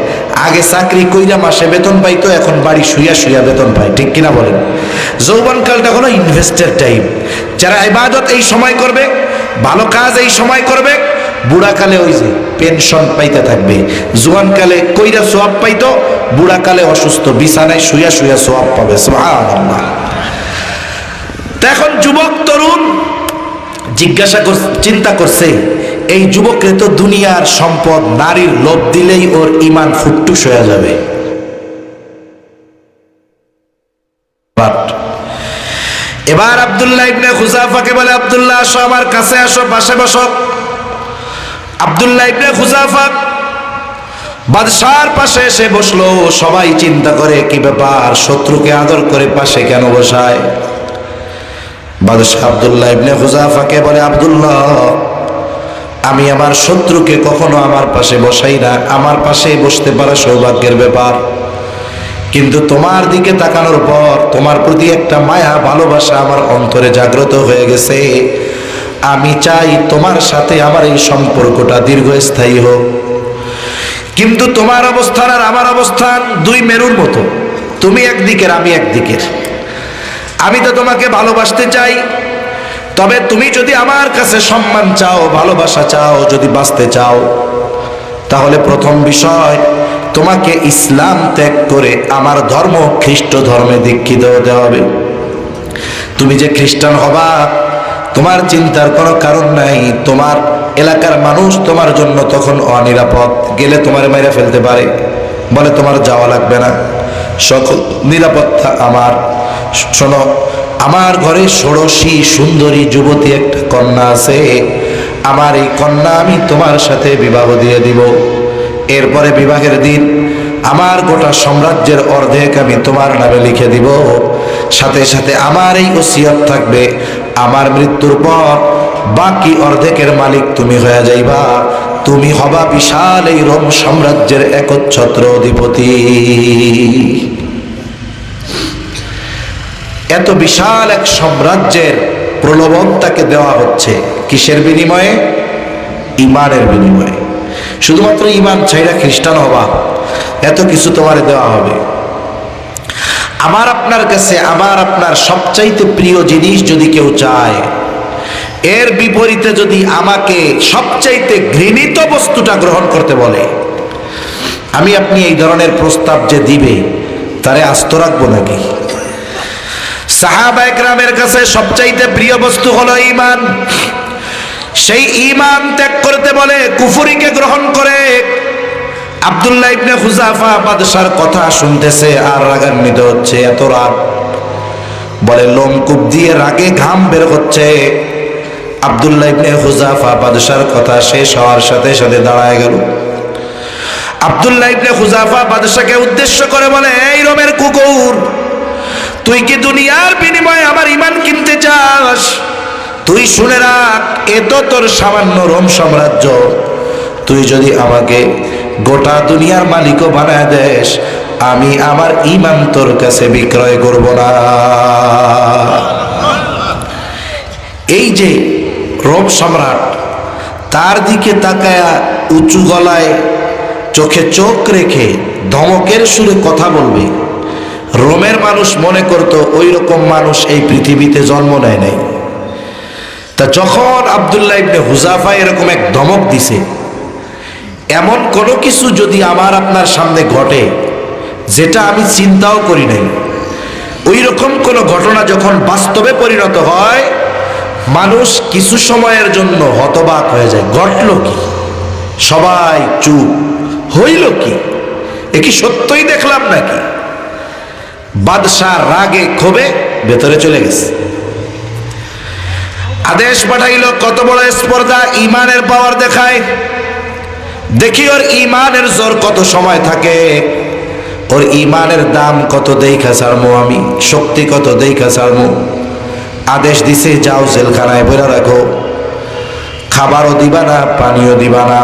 A: আগে চাকরি কইরা মাসে বেতন পাইতো, এখন বাড়ি শুইয়া শুইয়া বেতন পায়। ঠিক কিনা বলেন? যৌবনকালটা হলো ইনভেস্টের টাইম। যারা ইবাদত এই সময় করবে, ভালো কাজ এই সময় করবে, বুড়াকালে ওই যে পেনশন পাইতে থাকবে। জোয়ানকালে কইরা সওয়াব পাইতো, বুড়াকালে অসুস্থ বিছানায় শুইয়া শুইয়া সওয়াব পাবে। সুবহানাল্লাহ। এখন যুবক তরুণ চিন্তা করছে, এই যুবকরে তো দুনিয়ার সম্পদ, নারীর লোভ দিলেই ওর ঈমান ফুটটুস হয়ে যাবে। এবার আব্দুল্লাহ ইবনে হুযাফাকে বলে, আব্দুল্লাহ আসো, আমার কাছে আসো, পাশে বসো। আব্দুল্লাহ ইবনে হুযাফা বাদশার পাশে এসে বসলো। সবাই চিন্তা করে কি ব্যাপার, শত্রুকে আদর করে পাশে কেন বসায়? বাদশাহ আব্দুল্লাহ ইবনে হুযাফাকে বলে, আব্দুল্লাহ, আমি আমার শত্রুকে কখনো আমার পাশে বসাই না, আমার পাশে বসতে পারা সৌভাগ্যের ব্যাপার, কিন্তু তোমার দিকে তাকানোর পর তোমার প্রতি একটা মায়া ভালোবাসা আমার অন্তরে জাগ্রত হয়ে গেছে। আমি চাই তোমার সাথে আমার এই সম্পর্কটা দীর্ঘস্থায়ী হোক। কিন্তু তোমার অবস্থান আর আমার অবস্থান দুই মেরুর মতো, তুমি একদিকের, আমি একদিকের। আমি তো তোমাকে ভালোবাসতে চাই, তবে তুমি যদি আমার কাছে সম্মান চাও, ভালোবাসা চাও, যদি বাঁচতে চাও, তাহলে প্রথম বিষয় তোমাকে ইসলাম ত্যাগ করে আমার ধর্ম খ্রিস্ট ধর্মে দীক্ষিত হতে হবে। তুমি যে খ্রিস্টান হবা, তোমার চিন্তার কোনো কারণ নাই। তোমার এলাকার মানুষ তোমার জন্য তখন অনিরাপদ, গেলে তোমার মেরে ফেলতে পারে। বলে তোমার যাওয়া লাগবে না, সকল নিরাপত্তা আমার। শোনো, আমার ঘরে ষোড়শী সুন্দরী যুবতী একটা কন্যা আছে, আমার এই কন্যা আমি তোমার সাথে বিবাহ দিয়ে দিব। এরপরে বিবাহের দিন আমার গোটা সাম্রাজ্যের অর্ধেক আমি তোমার নামে লিখে দিব। সাথে সাথে আমার এই ওসিয়ত থাকবে, আমার মৃত্যুর পর বাকি অর্ধেকের মালিক তুমি হয়ে যাইবা, তুমি হবা বিশাল এই রোম সাম্রাজ্যের একচ্ছত্র অধিপতি। এত বিশাল এক সাম্রাজ্যের প্রলোভন তাকে দেওয়া হচ্ছে কিসের বিনিময়ে? ঈমানের বিনিময়ে। শুধুমাত্র ঈমান ছাইরা খ্রিস্টান হবা, এত কিছু তোমারে দেওয়া হবে। আমার আপনার কাছে আমার আপনার সবচাইতে প্রিয় জিনিস যদি কেউ চায়, এর বিপরীতে যদি আমাকে সবচাইতে ঘৃণিত বস্তুটা গ্রহণ করতে বলে, আমি আপনি এই ধরনের প্রস্তাব যে দিবে তারে আস্ত রাখবো নাকি? সাহাবা একরামের কাছে সবচাইতে প্রিয় বস্তু হলো ঈমান। সেই ঈমান ত্যাগ করতে বলে কুফরিকে গ্রহণ করে। আব্দুল্লাহ ইবনে হুযাফা বাদশার কথা শুনতেছে আর রাগান্বিত হচ্ছে, এত রাগ, বলে লোমকূপ দিয়ে রাগে ঘাম বের হচ্ছে। আব্দুল্লাহ ইবনে হুযাফা বাদশার কথা শেষ হওয়ার সাথে সাথে দাঁড়ায় গেল। আব্দুল্লাহ ইবনে হুযাফা বাদশাকে উদ্দেশ্য করে বলে, এই রোমের কুকুর, তুই কি দুনিয়ার বিনিময়ে আমার ঈমান কিনতে চাস? তুই শুনে রাখ, এ তো তোর সামান্য রোম সাম্রাজ্য, তুই যদি আমাকে গোটা দুনিয়ার মালিকও বানায় দেস, আমি আমার ঈমান তোর কাছে বিক্রয় করব না। এই যে রোম সম্রাট, তার দিকে তাকায়া উঁচু গলায় চোখে চোখ রেখে ধমকের সুরে কথা বলবে, রোমের মানুষ মনে করত ওই রকম মানুষ এই পৃথিবীতে জন্ম নেয় নাই। তা যখন আব্দুল্লাহ ইবনে হুযাফা এরকম এক ধমক দিছে, এমন কোনো কিছু যদি আমার আপনার সামনে ঘটে যেটা আমি চিন্তাও করি নাই, ওই রকম কোনো ঘটনা যখন বাস্তবে পরিণত হয়, মানুষ কিছু সময়ের জন্য হতবাক হয়ে যায়। ঘটল কি? সবাই চুপ। হইল কি? এ কি সত্যই দেখলাম নাকি? বাদশাহ রাগে ক্ষোভে ভেতরে চলে গেছে, আদেশ পাঠাইল, কত বড় স্পর্ধা, ঈমানের পাওয়ার দেখায়, দেখি ওর ঈমানের জোর কত সময় থাকে, ওর ঈমানের দাম কত দেখা ছাড়মু আমি, শক্তি কত দেখা ছাড়মু। আদেশ দিছে, যাও জেলখানায় বইরা রাখো, খাবারও দিবা না, পানিও দিবা না।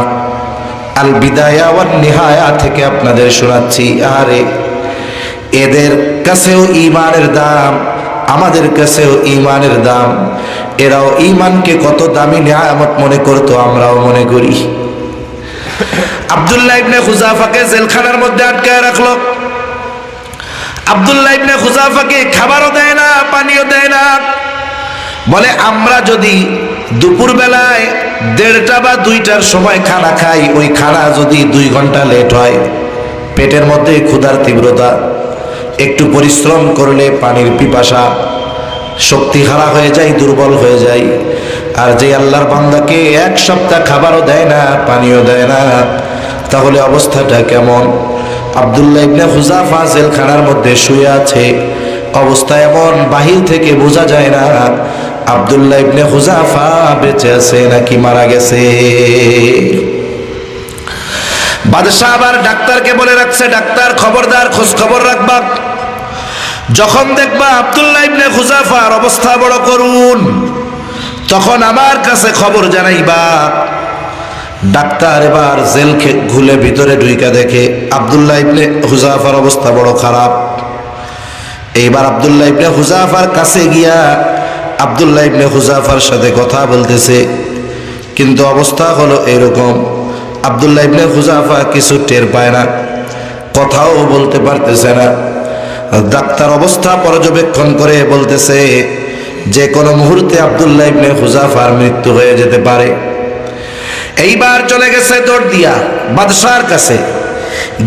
A: আল বিদায়া ওয়ান নিহায়া থেকে আপনাদের শোনাচ্ছি। আরে এদের কাছেও ঈমানের দাম, আমাদের কাছেও ঈমানের দাম। এরাও ঈমানকে কত দামি নিয়ামত মনে করতো, আমরাও মনে করি। আব্দুল্লাহ ইবনে হুযাফাকে জেলখানার মধ্যে আটকায় রাখলো। আব্দুল্লাহ ইবনে হুযাফাকে খাবারও দেয় না, পানিও দেয় না। বলে, আমরা যদি দুপুর বেলায় 1:30 বা 2টার সময় খানা খাই, ওই খানা যদি 2 ঘন্টা লেট হয়, পেটের মধ্যে ক্ষুধার তীব্রতা, একটু পরিশ্রম করলে পানির পিপাসা, শক্তি হারা হয়ে যায়, দুর্বল হয়ে যায়। আর যে আল্লাহর বান্দাকে 1 সপ্তাহ খাবারও দেয় না, পানিও দেয় না, তাহলে অবস্থাটা কেমন? আব্দুল্লাহ ইবনে হুযাফা জেলখানার মধ্যে শুয়ে আছে, অবস্থা এমন বাহির থেকে বোঝা যায় না আব্দুল্লাহ ইবনে হুযাফা বেঁচে আছে নাকি মারা গেছে। বাদশাহ আবার ডাক্তারকে বলে রাখছে, ডাক্তার খবরদার খোঁজ খবর রাখবা, যখন দেখবা আব্দুল্লাহ ইবনে হুযাফার অবস্থা বড় করুন, তখন আমার কাছে খবর জানাইবা। ডাক্তার এবার জেল খুলে ভিতরে ঢুইকা দেখে আব্দুল্লাহ ইবনে হুযাফার অবস্থা বড় খারাপ। এইবার আব্দুল্লাহ ইবনে হুযাফার কাছে গিয়া আব্দুল্লাহ ইবনে হুযাফার সাথে কথা বলতেছে, কিন্তু অবস্থা হলো এরকম, আব্দুল্লাহ ইবনে হুযাফা কিছু টের পায় না, কথাও বলতে পারতেছে না। ডাক্তার অবস্থা পর্যবেক্ষণ করে বলতেছে, যে কোনো মুহূর্তে আব্দুল্লাহ ইবনে হুযাফার মৃত্যু হয়ে যেতে পারে। এইবার চলে গেছে দৌড় দিয়া বাদশার কাছে,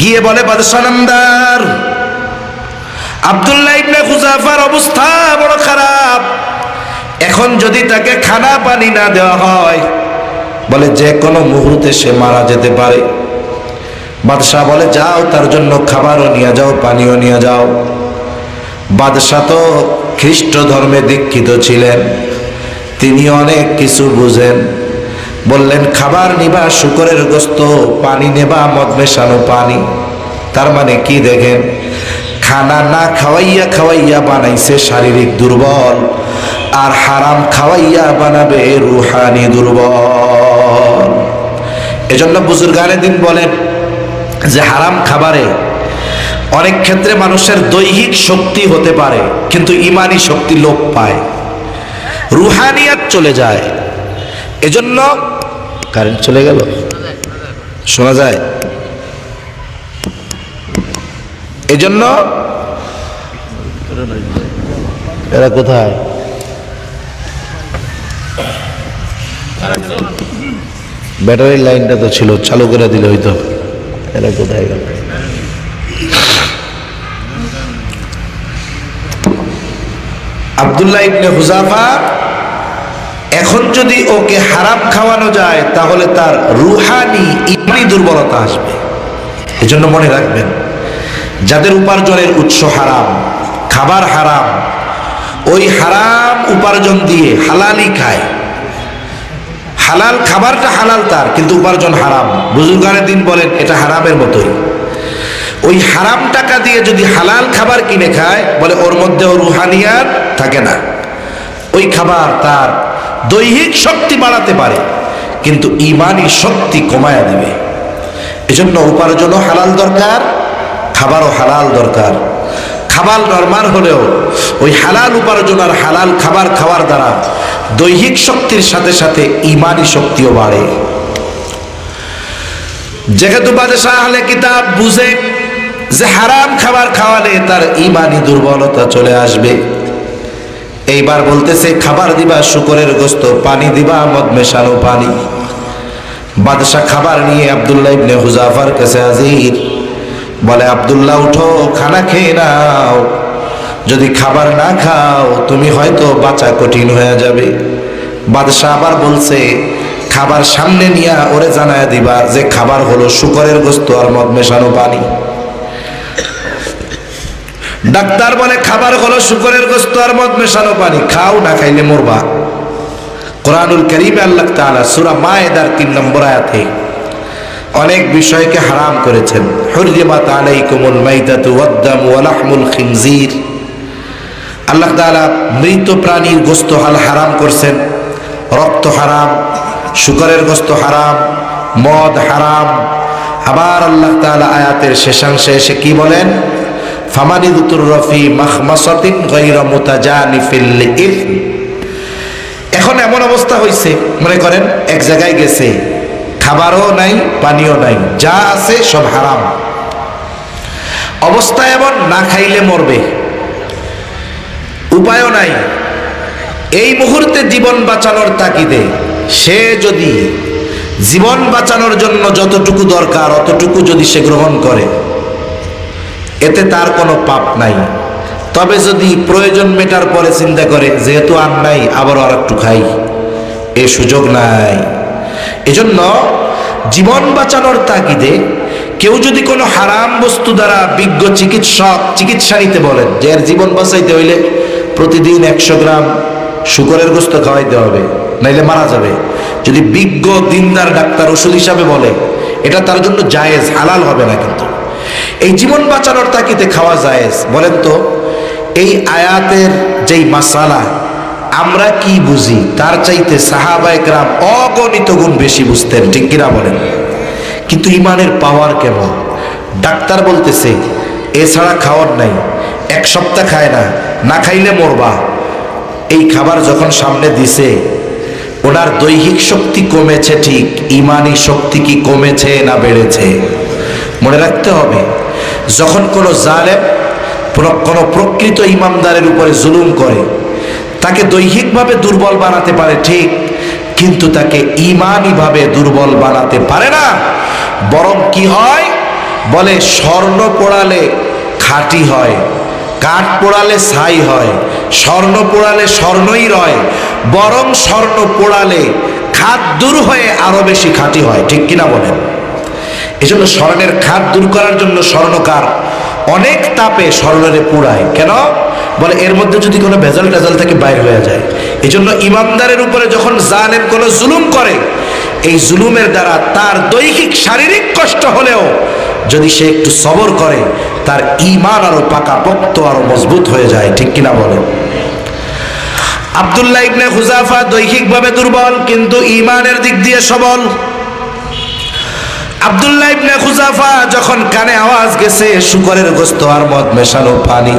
A: গিয়ে বলে, বাদশাহ নামদার, আব্দুল্লাহ ইবনে হুযাফার অবস্থা বড় খারাপ, এখন যদি তাকে খানা পানি না দেওয়া হয়, বলে যে কোনো মুহূর্তে সে মারা যেতে পারে। বাদশাহ বলে যাও তার জন্য খাবারও নিয়ে যাও, পানিও নিয়ে যাও। বাদশাহ তো খ্রিস্ট ধর্মে দীক্ষিত ছিলেন, তিনি অনেক কিছু বুঝেন। বললেন খাবার নিবা শুকরের গোস্ত, পানি নেবা মদ মেশানো পানি। তার মানে কি দেখেন, খানা না খাওয়াইয়া খাওয়াইয়া বানাইছে শারীরিক দুর্বল, আর হারাম খাওয়াইয়া বানাবে রুহানি দুর্বল। এজন্য বুজুর্গানে দিন বলেন যে হারাম খাবারে অনেক ক্ষেত্রে মানুষের দৈহিক শক্তি হতে পারে, কিন্তু ইমানি শক্তি লোপ পায়, রুহানিয়াত চলে যায়। এজন্য কারেন্ট চলে গেল, শোনা যায়। এজন্য এরা কোথায়, ব্যাটারির লাইনটা তো ছিল, চালু করে দিলে হইতো। এরা কোথায় গেল? আব্দুল্লাহ ইবনে হুযাফা, এখন যদি ওকে হারাম খাওয়ানো যায় তাহলে তার রুহানি ইমানি দুর্বলতা আসবে। এজন্য মনে রাখবেন, যাদের উপার্জনের উৎস হারাম, খাবার হারাম, ওই হারাম উপার্জন দিয়ে হালালি খায়, হালাল খাবারটা হালাল তার, কিন্তু উপার্জন হারাম। বুজুর্গানে দিন বলেন এটা হারামের মতোই। ওই হারাম টাকা দিয়ে যদি হালাল খাবার কিনে খায়, বলে ওর মধ্যেও রুহানিয়াত থাকে না। ওই খাবার তার দৈহিক শক্তি বাড়াতে পারে, কিন্তু ইমানি শক্তি কমায়া দেবে। এজন্য উপার্জনও হালাল দরকার, খাবারও হালাল দরকার। খাবার নরমাল হলেও ওই হালাল উপার্জন আর হালাল খাবার খাওয়ার দ্বারা দৈহিক শক্তির সাথে সাথে ইমানি শক্তিও বাড়ে। যেহেতু বাদশাহ আহলে কিতাব বুঝে যে হারাম খাবার খাওয়ালে তার ইমানি দুর্বলতা চলে আসবে, এইবার বলতেছে খাবার দিবা শুকরের গোস্ত, পানি দিবা মদ মেশানো পানি। বাদশাহ খাবার নিয়ে আব্দুল্লাহ ইবনে হুযাফার কাছে হাজির, বলে আব্দুল্লাহ উঠো, খানা খেয়ে নাও, যদি খাবার না খাও তুমি হয়তো বাঁচা কঠিন হয়ে যাবে। বাদশাহ আবার বলছে খাবার সামনে নিয়ে ওরে জানায় দিবা যে খাবার হলো শুকরের গোস্ত আর মদ মেশানো পানি। ডাক্তার বলে খাবার হলো শুকরের গোস্ত আর মদ মেশানো পানি, খাও, না খাইলে মরবা। কোরআনুল কারীমে আল্লাহ তাআলা সূরা মায়েদার 3 নম্বর আয়াতে অনেক বিষয়কে হারাম করেছেন। হুররিমাত আলাইকুমুল মাইতাতু ওয়াদ-দামু ওয়া লাহমুল খিনজির। আল্লাহ তাআলা মৃত প্রাণীর গোস্ত হারাম করছেন, রক্ত হারাম, শুকরের গোস্ত হারাম, মদ হারাম। আবার আল্লাহ তাআলা আয়াতের শেষাংশে এসে কি বলেন, ফামানিযতুররা ফি মাখমাসাতিন গায়রা মুতাজানিফিল লিইথম। এখন এমন অবস্থা হয়েছে, মনে করেন এক জায়গায় গেছে, খাবারও নাই, পানিও নাই, যা আছে সব হারাম। অবস্থা এমন, না খাইলে মরবে, উপায়ও নাই। এই মুহূর্তে জীবন বাঁচানোর তাগিদে সে যদি জীবন বাঁচানোর জন্য যতটুকু দরকার অতটুকু যদি সে গ্রহণ করে, এতে তার কোনো পাপ নাই। তবে যদি প্রয়োজন মেটার পরে চিন্তা করে যেহেতু আর নাই আবারও আর একটু খাই, এ সুযোগ নাই। এজন্য জীবন বাঁচানোর তাগিদে কেউ যদি কোনো হারাম বস্তু দ্বারা বিজ্ঞ চিকিৎসক চিকিৎসা নিতে বলেন যে এর জীবন বাঁচাইতে হইলে প্রতিদিন 100 গ্রাম শুকরের গোস্ত খাওয়াইতে হবে, নাইলে মারা যাবে, যদি বিজ্ঞ দিনদার ডাক্তার ওষুধ হিসাবে বলে, এটা তার জন্য জায়েজ, হালাল হবে না। কিন্তু এই জীবন বাঁচানোর তাগিদে খাওয়া জায়েজ। বলেন তো এই আয়াতের যেই মাসালা আমরা কি বুঝি, তার চাইতে সাহাবায়ে কেরাম অগণিত গুণ বেশি বুঝতেন, ঠিক কিনা বলেন? কিন্তু ইমানের পাওয়ার কেমন! ডাক্তার বলতেছে এছাড়া খাওয়ার নাই, 1 সপ্তাহ খায় না, না খাইলে মরবা। এই খাবার যখন সামনে দিছে, ওনার দৈহিক শক্তি কমেছে ঠিক, ইমানি শক্তি কি কমেছে না বেড়েছে? মনে রাখতে হবে, যখন কোনো জালেম কোনো প্রকৃত ইমানদারের উপরে জুলুম করে, তাকে দৈহিকভাবে দুর্বল বানাতে পারে ঠিক, কিন্তু তাকে ইমানিভাবে দুর্বল বানাতে পারে না। বরং কি হয়, বলে স্বর্ণ পোড়ালে খাঁটি হয়, কাঠ পোড়ালে ছাই হয়, স্বর্ণ পোড়ালে স্বর্ণই রয়, বরং স্বর্ণ পোড়ালে খাদ দূর হয়ে আরো বেশি খাঁটি হয়, ঠিক কিনা বলেন? এজন্য স্মরণের খাত দূর করার জন্য স্মরণকার অনেক তাপে স্মরণের পুরায়। কেন বলে এর মধ্যে যদি কোনো ভেজাল টেজাল থেকে বাইর হয়ে যায়। এজন্য ইমানদারের উপরে যখন জালেম কোনো জুলুম করে, এই জুলুমের দ্বারা তার দৈহিক শারীরিক কষ্ট হলেও যদি সে একটু সবর করে, তার ঈমান আরো পাকাপোক্ত আরো মজবুত হয়ে যায়। ঠিক কিনা বলেন? আব্দুল্লাহ ইবনে হুযাফা দৈহিকভাবে দুর্বল কিন্তু ঈমানের দিক দিয়ে সবল। আব্দুল্লাহ ইবনে হুযাফা যখন কানে আওয়াজ গেছে শুকরের গোশত আর মদ মেশানো পানি,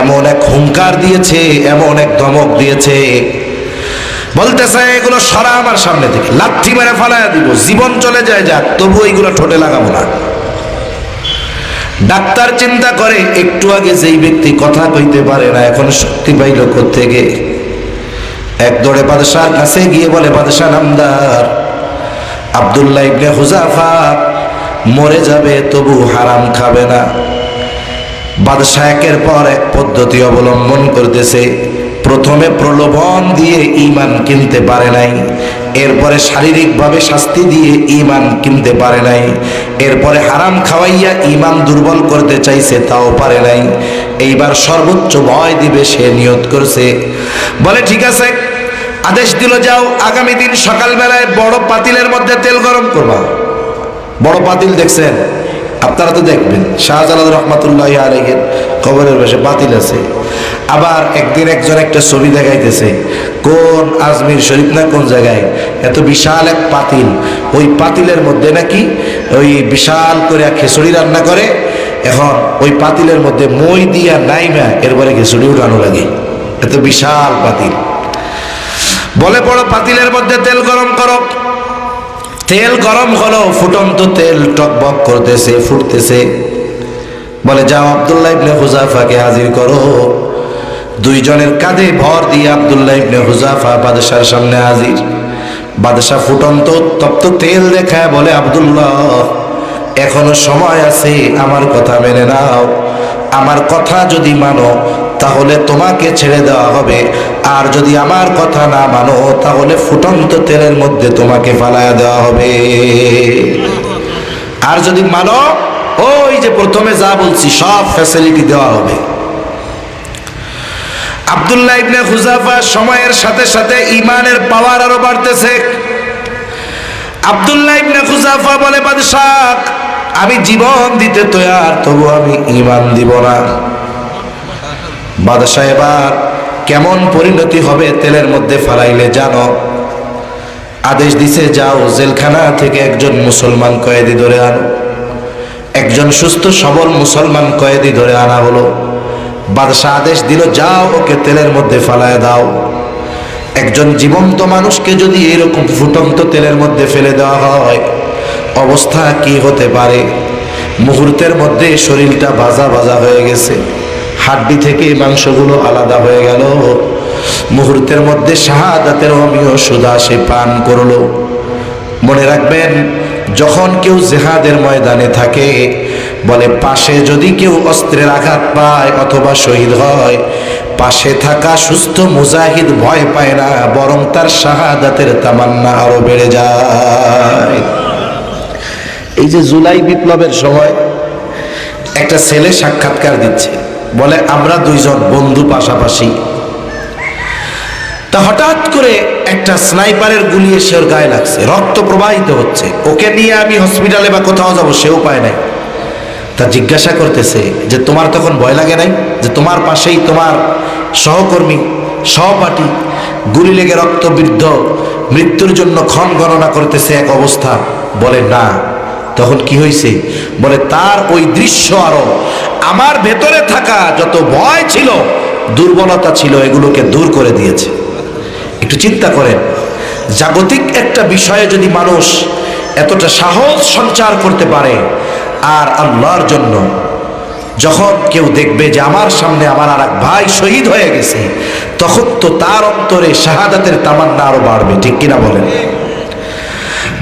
A: এমন এক হুঙ্কার দিয়েছে, এমন এক ধমক দিয়েছে, বলতেছে এগুলো সরা আমার সামনে থেকে, লাথি মেরে ফালাইয়া দিব, জীবন চলে যায় যাক, তবু এইগুলো ঠোঁটে লাগাবো না। ডাক্তার চিন্তা করে একটু আগে যেই ব্যক্তি কথা কইতে পারে না এখন শক্তি পাইল কোত্থেকে? এক দৌড়ে বাদশার কাছে গিয়ে বলে, বাদশাহ নামদার, আব্দুল্লাহ ইবনে হুযাফা মরে যাবে তবু হারাম খাবে না। বাদশাহ একের পর এক পদ্ধতি অবলম্বন করতেছে। প্রথমে প্রলোভন দিয়ে ঈমান কিনতে পারে নাই, এরপরে শারীরিকভাবে শাস্তি দিয়ে ঈমান কিনতে পারে নাই, এরপরে হারাম খাওয়াইয়া ঈমান দুর্বল করতে চাইছে, তাও পারে নাই। এইবার সর্বোচ্চ ভয় দিবে সে নিয়ত করছে। বলে ঠিক আছে, আদেশ দিল যাও আগামী দিন সকালবেলায় বড় পাতিলের মধ্যে তেল গরম করবা। বড় পাতিল দেখছেন? আপনারা তো দেখবেন, শাহজালাল রহমাতুল্লাহ আলাইহির কবরের পাশে পাতিল আছে। আবার একদিন একজন একটা ছবি দেখাইতেছে, কোন আজমির শরীফ না কোন জায়গায় এত বিশাল এক পাতিল, ওই পাতিলের মধ্যে নাকি ওই বিশাল করে খিচুড়ি রান্না করে। এখন ওই পাতিলের মধ্যে মই দিয়া নাইমা এরপরে খিচুড়ি উঠানো লাগে, এত বিশাল পাতিল। বলে বড় পাতিলের মধ্যে তেল গরম করো। তেল গরম হলো, ফুটন্ত তেল টকবক করতেছে, ফুটতেছে। বলে যাও আব্দুল্লাহ ইবনে হুযাফাকে হাজির করো। দুইজনের কাঁধে ভর দিয়ে আব্দুল্লাহ ইবনে হুযাফা বাদশার সামনে হাজির। বাদশা ফুটন্ত তপ্ত তেল দেখায় বলে, আব্দুল্লাহ এখনো সময় আছে, আমার কথা মেনে নাও। আমার কথা যদি মানো তাহলে তোমাকে ছেড়ে দেওয়া হবে, আর যদি আমার কথা না মানো তাহলে ফুটন্ত তেলের মধ্যে তোমাকে ফালায়া দেওয়া হবে। আর যদি মানো, ওই যে প্রথমে যা বলছি সব ফ্যাসিলিটি দেওয়া হবে। আব্দুল্লাহ ইবনে হুযাফা সময়ের সাথে সাথে ঈমানের পাওয়ার আরো বাড়তেছে। আব্দুল্লাহ ইবনে হুযাফা বলে, বাদশাহ আমি জীবন দিতে তৈয়ার, তবু আমি ঈমান দিব না। বাদশাহ এবার কেমন পরিণতি হবে তেলের মধ্যে ফালাইলে জানো? আদেশ দিছে যাও জেলখানা থেকে একজন মুসলমান কয়েদি ধরে আনো। একজন সুস্থ সবল মুসলমান কয়েদি ধরে আনা হলো। বাদশাহ আদেশ দিল যাও ওকে তেলের মধ্যে ফালায় দাও। একজন জীবন্ত মানুষকে যদি এরকম ফুটন্ত তেলের মধ্যে ফেলে দেওয়া হয় অবস্থা কি হতে পারে? মুহূর্তের মধ্যে শরীরটা ভাজা ভাজা হয়ে গেছে, হাড্ডি থেকে মাংসগুলো আলাদা হয়ে গেল। মুহূর্তের মধ্যে শাহাদাতের অমীয় সুধা সে পান করলো। মনে রাখবেন, যখন কেউ জিহাদের ময়দানে থাকে, বলে পাশে যদি কেউ অস্ত্রের আঘাত পায় অথবা শহীদ হয়, পাশে থাকা সুস্থ মুজাহিদ ভয় পায় না, বরং তার শাহাদাতের তামান্না আরো বেড়ে যায়। এই যে জুলাই বিপ্লবের সময় একটা ছেলে সাক্ষাৎকার দিচ্ছে, বলে আমরা দুইজন বন্ধু পাশাপাশি, তা হঠাৎ করে একটা স্নাইপারের গুলি এসে ওর গায়ে লাগছে, রক্ত প্রবাহিত হচ্ছে। ওকে নিয়ে আমি হসপিটালে বা কোথাও যাবো, সেও পায় নাই। তা জিজ্ঞাসা করতেছে যে তোমার তখন ভয় লাগে নাই যে তোমার পাশেই তোমার সহকর্মী সহপাঠী গুলি লেগে রক্তবিদ্ধ মৃত্যুর জন্য ক্ষণ গণনা করতেছে এক অবস্থা? বলে না। তখন কি হয়েছে? বলে তার ওই দৃশ্য আরো আমার ভেতরে থাকা যত ভয় ছিল, দুর্বলতা ছিল, এগুলোকে দূর করে দিয়েছে। একটু চিন্তা করেন, জাগতিক একটা বিষয়ে যদি মানুষ এতটা সাহস সঞ্চার করতে পারে, আর আল্লাহর জন্য যখন কেউ দেখবে যে আমার সামনে আমার আর এক ভাই শহীদ হয়ে গেছে, তখন তো তার অন্তরে শাহাদাতের তামান্না আরো বাড়বে। ঠিক কিনা বলেন?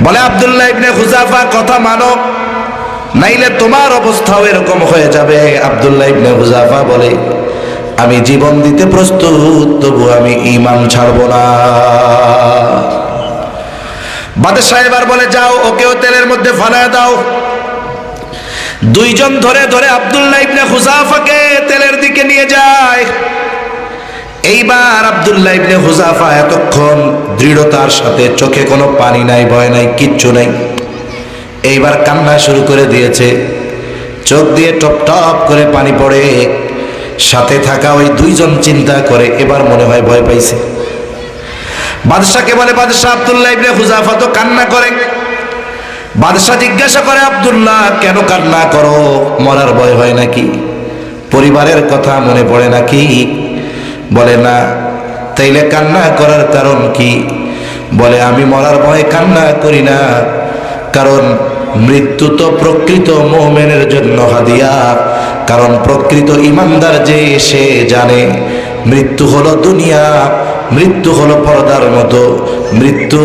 A: বলে আব্দুল্লাহ ইবনে হুযাফা কথা মানো, নাইলে তোমার অবস্থাও এরকম হয়ে যাবে। আব্দুল্লাহ ইবনে হুযাফা বলে আমি জীবন দিতে প্রস্তুত, তবু আমি ঈমান ছাড়ব না। বাদশাহ এবার বলে, যাও ওকেও তেলের মধ্যে ফালায় দাও। দুইজন ধরে ধরে আব্দুল্লাহ ইবনে হুযাফাকে তেলের দিকে নিয়ে যায়। এইবার আব্দুল্লাহ ইবনে হুযাফা এতক্ষণ দৃঢ়তার সাথে, চোখে কোনো পানি নাই, ভয় নাই, কিচ্ছু নাই, এইবার কান্না শুরু করে দিয়েছে। চোখ দিয়ে টপ টপ করে পানি পড়ে। সাথে থাকা ওই দুইজন চিন্তা করে, এবার মনে হয় ভয় পাইছে। বাদশাকে বলে, বাদশাহ আব্দুল্লাহ ইবনে হুযাফা তো কান্না করে। বাদশাহ জিজ্ঞাসা করে, আব্দুল্লাহ কেন কান্না করো? মরার ভয় হয় নাকি? পরিবারের কথা মনে পড়ে নাকি? বলে না। তাইলে কান্না করার কারণ কি? বলে, আমি মরার ভয়ে কান্না করি না, কারণ মৃত্যু তো প্রকৃত মুমিনের জন্য হাদিয়া। কারণ প্রকৃত ইমানদার যে, সে জানে মৃত্যু হলো দুনিয়া, মৃত্যু হলো পর্দার মতো, মৃত্যু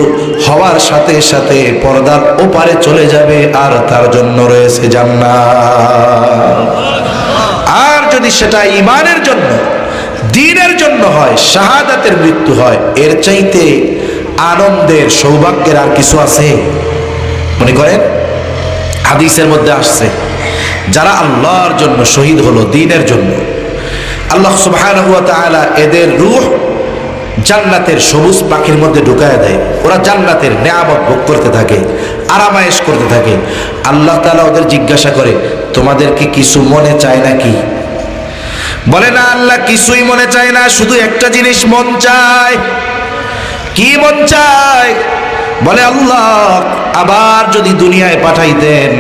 A: হওয়ার সাথে সাথে পর্দার ওপারে চলে যাবে, আর তার জন্য রয়েছে জান্নাত। আর যদি সেটা ঈমানের জন্য, দ্বীনের জন্য হয়, শাহাদাতের মৃত্যু হয়, এর চাইতে আনন্দের, সৌভাগ্যের আর কিছু আছে? মনে করেন হাদিসের মধ্যে আসছে, যারা আল্লাহর জন্য শহীদ হলো, দ্বীনের জন্য, আল্লাহ সুবহানাহু ওয়া তাআলা এদের রূহ জান্নাতের সবুজ পাখির মধ্যে ঢুকায় দেয়। ওরা জান্নাতের নেয়ামত ভোগ করতে থাকে, আরামায়েশ করতে থাকে। আল্লাহ তাআলা ওদের জিজ্ঞাসা করে, তোমাদের কি কিছু মনে চায় নাকি? বলে না, আল্লাহ কিছুই মনে চায় না, শুধু একটা জিনিস মন চায়। কি মন চায়? বলে, আল্লাহ আবার যদি দুনিয়ায় পাঠাইতেন,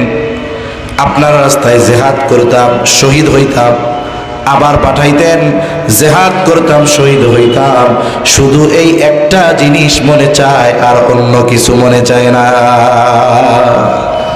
A: আপনার রাস্তায় জিহাদ করতাম, শহীদ হইতাম, আবার পাঠাইতেন, জিহাদ করতাম, শহীদ হইতাম। শুধু এই একটা জিনিস মনে চায়, আর অন্য কিছু মনে চায় না।